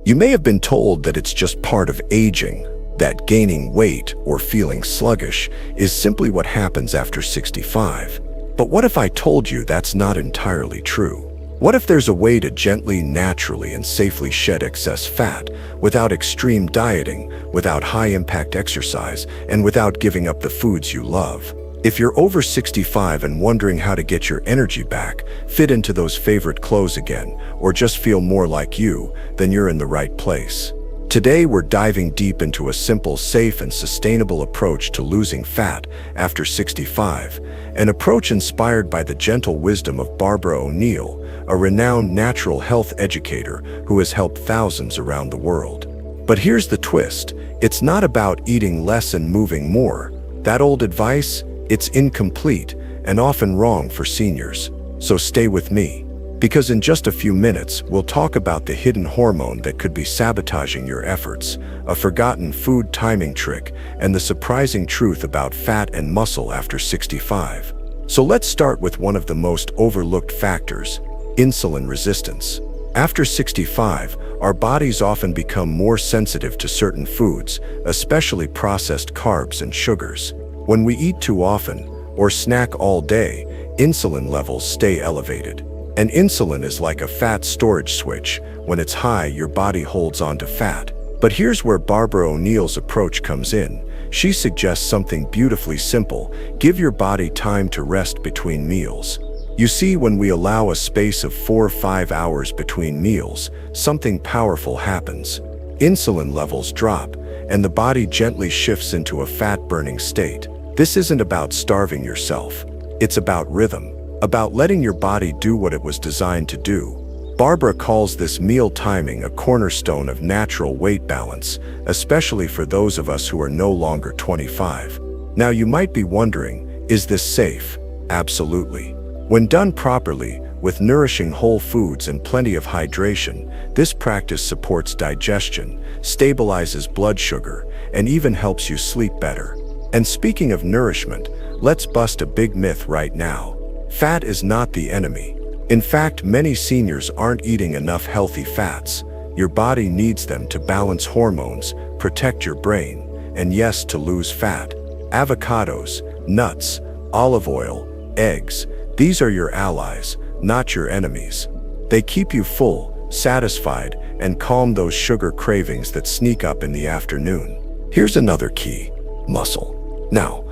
You may have been told that it's just part of aging, that gaining weight or feeling sluggish is simply what happens after 65. But what if I told you that's not entirely true? What if there's a way to gently, naturally, and safely shed excess fat without extreme dieting, without high-impact exercise, and without giving up the foods you love? If you're over 65 and wondering how to get your energy back, fit into those favorite clothes again, or just feel more like you, then you're in the right place. Today, we're diving deep into a simple, safe, and sustainable approach to losing fat after 65, an approach inspired by the gentle wisdom of Barbara O'Neill, a renowned natural health educator who has helped thousands around the world. But here's the twist. It's not about eating less and moving more. That old advice? It's incomplete and often wrong for seniors. So stay with me, because in just a few minutes, we'll talk about the hidden hormone that could be sabotaging your efforts, a forgotten food timing trick, and the surprising truth about fat and muscle after 65. So let's start with one of the most overlooked factors: insulin resistance. After 65, our bodies often become more sensitive to certain foods, especially processed carbs and sugars. When we eat too often or snack all day, insulin levels stay elevated. And insulin is like a fat storage switch. When it's high, your body holds on to fat. But here's where Barbara O'Neill's approach comes in. She suggests something beautifully simple: give your body time to rest between meals. You see, when we allow a space of 4 or 5 hours between meals, something powerful happens. Insulin levels drop, and the body gently shifts into a fat-burning state. This isn't about starving yourself. It's about rhythm, about letting your body do what it was designed to do. Barbara calls this meal timing a cornerstone of natural weight balance, especially for those of us who are no longer 25. Now you might be wondering, is this safe? Absolutely. When done properly, with nourishing whole foods and plenty of hydration, this practice supports digestion, stabilizes blood sugar, and even helps you sleep better. And speaking of nourishment, let's bust a big myth right now. Fat is not the enemy. In fact, many seniors aren't eating enough healthy fats. Your body needs them to balance hormones, protect your brain, and yes, to lose fat. Avocados, nuts, olive oil, eggs, these are your allies, not your enemies. They keep you full, satisfied, and calm those sugar cravings that sneak up in the afternoon. Here's another key: muscle. Now,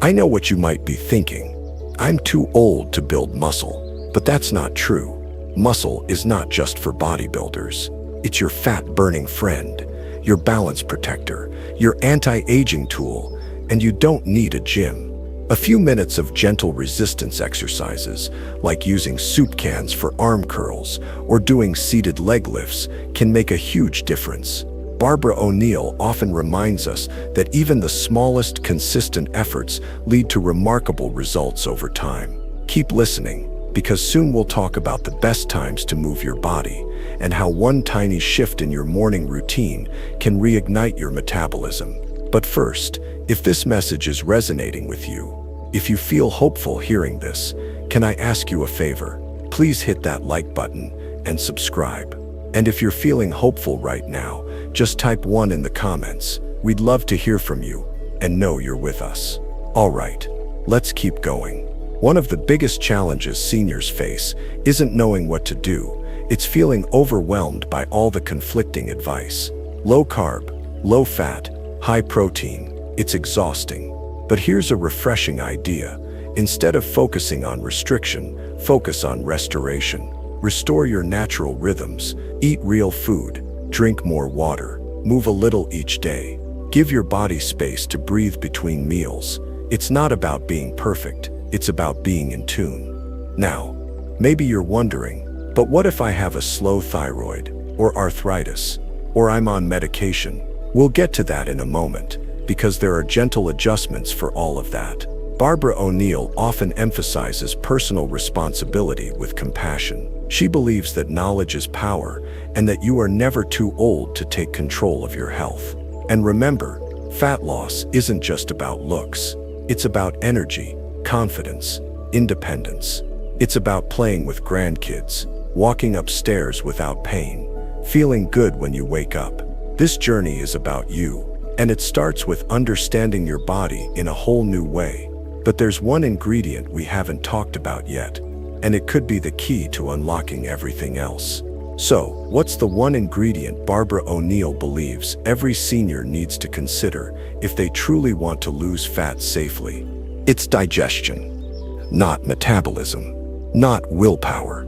I know what you might be thinking. I'm too old to build muscle. But that's not true. Muscle is not just for bodybuilders. It's your fat-burning friend, your balance protector, your anti-aging tool, and you don't need a gym. A few minutes of gentle resistance exercises, like using soup cans for arm curls or doing seated leg lifts, can make a huge difference. Barbara O'Neill often reminds us that even the smallest consistent efforts lead to remarkable results over time. Keep listening, because soon we'll talk about the best times to move your body and how one tiny shift in your morning routine can reignite your metabolism. But first, if this message is resonating with you, if you feel hopeful hearing this, can I ask you a favor? Please hit that like button and subscribe. And if you're feeling hopeful right now, just type 1 in the comments. We'd love to hear from you and know you're with us. All right, let's keep going. One of the biggest challenges seniors face isn't knowing what to do. It's feeling overwhelmed by all the conflicting advice. Low carb, low fat, high protein. It's exhausting. But here's a refreshing idea. Instead of focusing on restriction, focus on restoration. Restore your natural rhythms. Eat real food. Drink more water. Move a little each day. Give your body space to breathe between meals. It's not about being perfect. It's about being in tune. Now, maybe you're wondering, but what if I have a slow thyroid, or arthritis, or I'm on medication? We'll get to that in a moment, because there are gentle adjustments for all of that. Barbara O'Neill often emphasizes personal responsibility with compassion. She believes that knowledge is power and that you are never too old to take control of your health. And remember, fat loss isn't just about looks. It's about energy, confidence, independence. It's about playing with grandkids, walking upstairs without pain, feeling good when you wake up. This journey is about you, and it starts with understanding your body in a whole new way. But there's one ingredient we haven't talked about yet, and it could be the key to unlocking everything else. So, what's the one ingredient Barbara O'Neill believes every senior needs to consider if they truly want to lose fat safely? It's digestion, not metabolism, not willpower,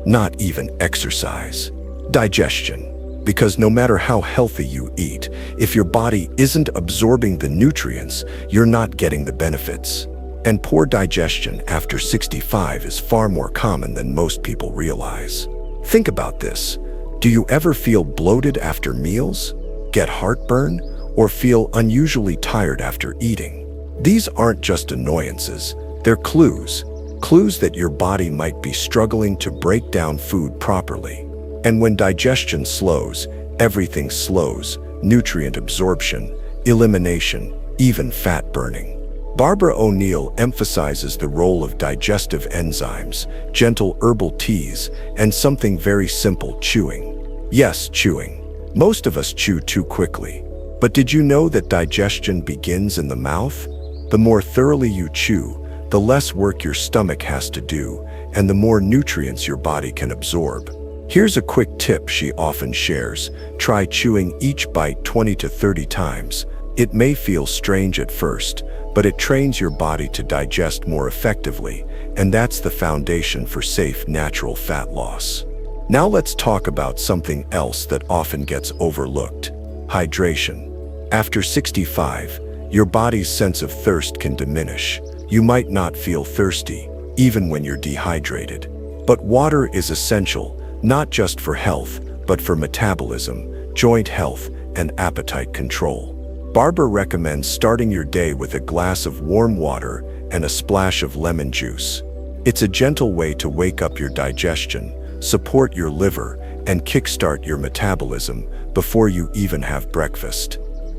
not even exercise. Digestion. Because no matter how healthy you eat, if your body isn't absorbing the nutrients, you're not getting the benefits. And poor digestion after 65 is far more common than most people realize. Think about this. Do you ever feel bloated after meals, get heartburn, or feel unusually tired after eating? These aren't just annoyances, they're clues. Clues that your body might be struggling to break down food properly. And when digestion slows, everything slows: nutrient absorption, elimination, even fat burning. Barbara O'Neill emphasizes the role of digestive enzymes, gentle herbal teas, and something very simple: chewing. Yes, chewing. Most of us chew too quickly. But did you know that digestion begins in the mouth? The more thoroughly you chew, the less work your stomach has to do, and the more nutrients your body can absorb. Here's a quick tip she often shares: try chewing each bite 20 to 30 times. It may feel strange at first, but it trains your body to digest more effectively, and that's the foundation for safe, natural fat loss. Now let's talk about something else that often gets overlooked: hydration. After 65, your body's sense of thirst can diminish. You might not feel thirsty, even when you're dehydrated. But water is essential, not just for health, but for metabolism, joint health, and appetite control. Barbara recommends starting your day with a glass of warm water and a splash of lemon juice. It's a gentle way to wake up your digestion, support your liver, and kickstart your metabolism before you even have breakfast.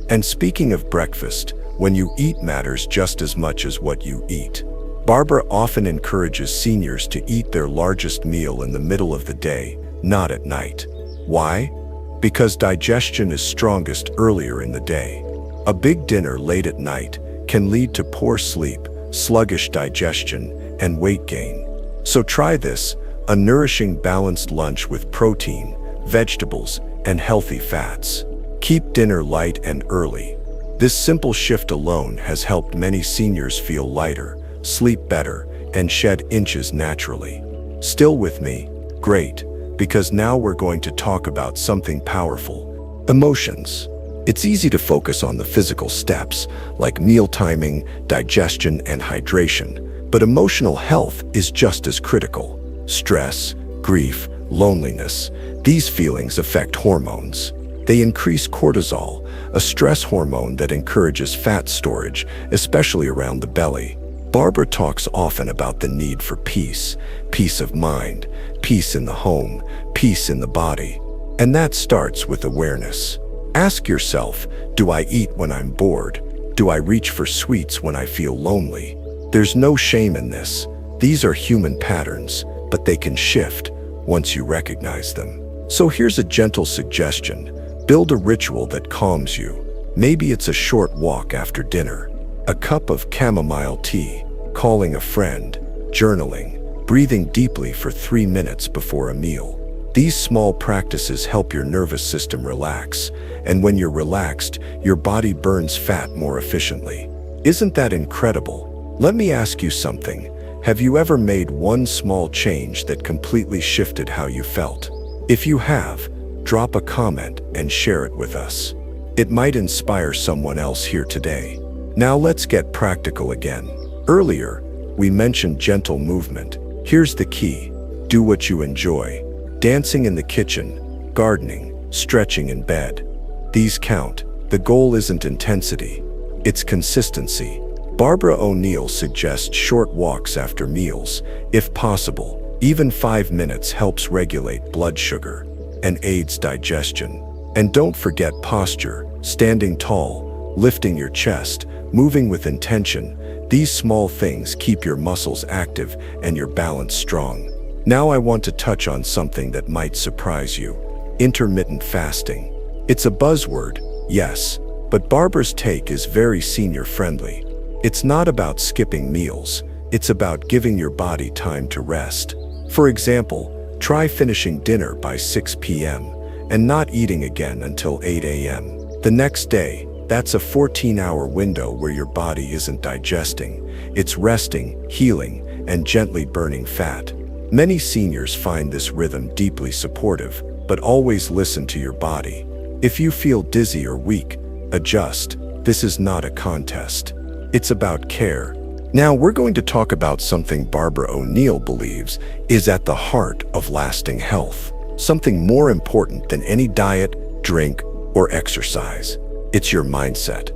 And speaking of breakfast, when you eat matters just as much as what you eat. Barbara often encourages seniors to eat their largest meal in the middle of the day, not at night. Why? Because digestion is strongest earlier in the day. A big dinner late at night can lead to poor sleep, sluggish digestion, and weight gain. So try this: a nourishing, balanced lunch with protein, vegetables, and healthy fats. Keep dinner light and early. This simple shift alone has helped many seniors feel lighter, sleep better, and shed inches naturally. Still with me? Great, because now we're going to talk about something powerful: emotions. It's easy to focus on the physical steps, like meal timing, digestion, and hydration, but emotional health is just as critical. Stress, grief, loneliness, these feelings affect hormones. They increase cortisol, a stress hormone that encourages fat storage, especially around the belly. Barbara talks often about the need for peace, peace of mind, peace in the home, peace in the body. And that starts with awareness. Ask yourself, do I eat when I'm bored? Do I reach for sweets when I feel lonely? There's no shame in this. These are human patterns, but they can shift once you recognize them. So here's a gentle suggestion. Build a ritual that calms you. Maybe it's a short walk after dinner, a cup of chamomile tea, calling a friend, journaling, breathing deeply for 3 minutes before a meal. These small practices help your nervous system relax, and when you're relaxed, your body burns fat more efficiently. Isn't that incredible? Let me ask you something. Have you ever made one small change that completely shifted how you felt? If you have, drop a comment and share it with us. It might inspire someone else here today. Now let's get practical again. Earlier, we mentioned gentle movement. Here's the key: do what you enjoy. Dancing in the kitchen, gardening, stretching in bed. These count. The goal isn't intensity, it's consistency. Barbara O'Neill suggests short walks after meals, if possible. Even 5 minutes helps regulate blood sugar and aids digestion. And don't forget posture: standing tall, lifting your chest, moving with intention. These small things keep your muscles active and your balance strong. Now I want to touch on something that might surprise you: Intermittent fasting. It's a buzzword, yes, but Barbara's take is very senior-friendly. It's not about skipping meals, it's about giving your body time to rest. For example, try finishing dinner by 6 p.m. and not eating again until 8 a.m. the next day. That's a 14-hour window where your body isn't digesting, it's resting, healing, and gently burning fat. Many seniors find this rhythm deeply supportive, but always listen to your body. If you feel dizzy or weak, adjust. This is not a contest. It's about care. Now we're going to talk about something Barbara O'Neill believes is at the heart of lasting health. Something more important than any diet, drink, or exercise. It's your mindset.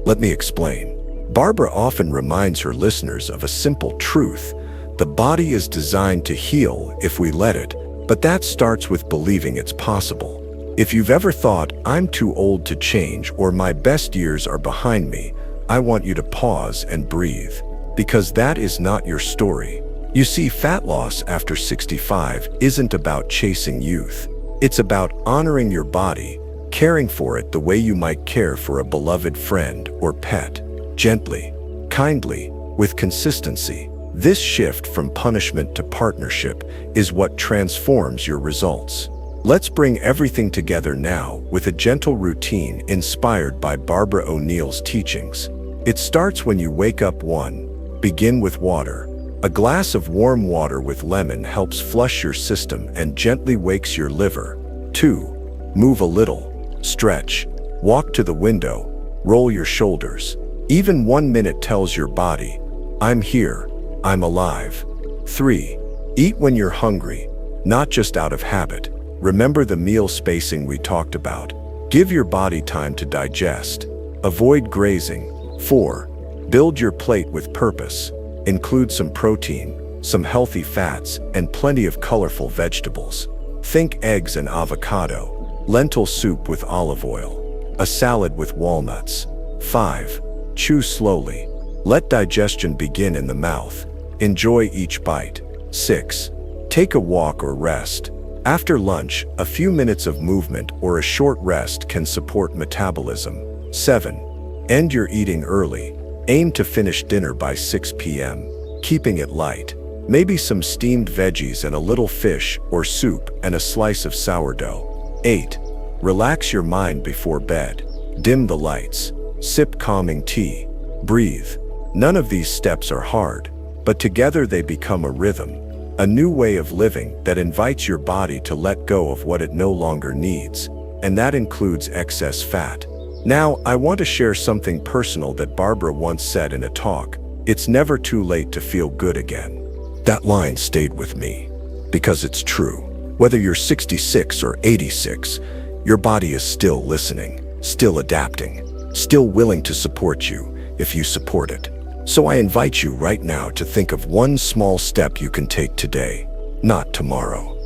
Let me explain. Barbara often reminds her listeners of a simple truth. The body is designed to heal if we let it, but that starts with believing it's possible. If you've ever thought, I'm too old to change or my best years are behind me, I want you to pause and breathe, because that is not your story. You see, fat loss after 65 isn't about chasing youth. It's about honoring your body, caring for it the way you might care for a beloved friend or pet. Gently, kindly, with consistency. This shift from punishment to partnership is what transforms your results. Let's bring everything together now with a gentle routine inspired by Barbara O'Neill's teachings. It starts when you wake up. 1. Begin with water. A glass of warm water with lemon helps flush your system and gently wakes your liver. 2. Move a little. Stretch. Walk to the window. Roll your shoulders. Even 1 minute tells your body, I'm here, I'm alive. 3. Eat when you're hungry, not just out of habit. Remember the meal spacing we talked about. Give your body time to digest. Avoid grazing. 4. Build your plate with purpose. Include some protein, some healthy fats, and plenty of colorful vegetables. Think eggs and avocado. Lentil soup with olive oil, a salad with walnuts. 5. Chew slowly. Let digestion begin in the mouth. Enjoy each bite. 6. Take a walk or rest. After lunch, a few minutes of movement or a short rest can support metabolism. 7. End your eating early. Aim to finish dinner by 6 p.m., keeping it light. Maybe some steamed veggies and a little fish or soup and a slice of sourdough. 8. Relax your mind before bed. Dim the lights. Sip calming tea. Breathe. None of these steps are hard, but together they become a rhythm, a new way of living that invites your body to let go of what it no longer needs, and that includes excess fat. Now, I want to share something personal that Barbara once said in a talk. It's never too late to feel good again. That line stayed with me, because it's true. Whether you're 66 or 86, your body is still listening, still adapting, still willing to support you if you support it. So I invite you right now to think of one small step you can take today, not tomorrow.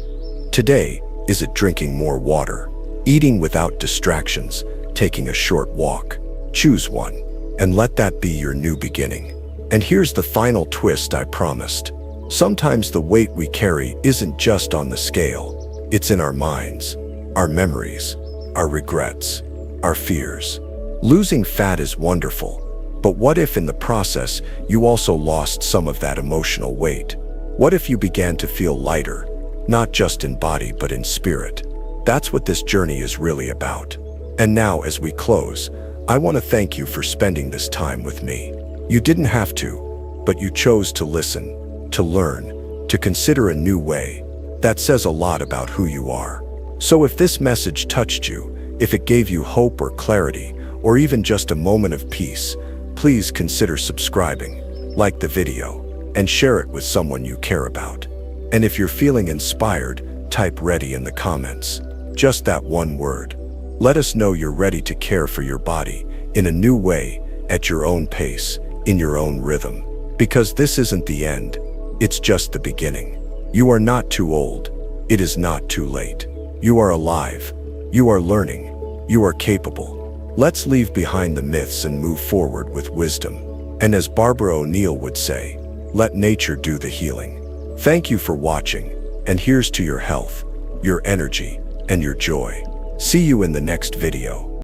Today, is it drinking more water, eating without distractions, taking a short walk? Choose one, and let that be your new beginning. And here's the final twist I promised. Sometimes the weight we carry isn't just on the scale. It's in our minds, our memories, our regrets, our fears. Losing fat is wonderful, but what if in the process you also lost some of that emotional weight? What if you began to feel lighter, not just in body but in spirit? That's what this journey is really about. And now, as we close, I want to thank you for spending this time with me. You didn't have to, but you chose to listen, to learn, to consider a new way. That says a lot about who you are. So if this message touched you, if it gave you hope or clarity, or even just a moment of peace, please consider subscribing, like the video, and share it with someone you care about. And if you're feeling inspired, type "ready" in the comments. Just that one word. Let us know you're ready to care for your body in a new way, at your own pace, in your own rhythm. Because this isn't the end, it's just the beginning. You are not too old. It is not too late. You are alive. You are learning. You are capable. Let's leave behind the myths and move forward with wisdom. And as Barbara O'Neill would say, let nature do the healing. Thank you for watching, and here's to your health, your energy, and your joy. See you in the next video.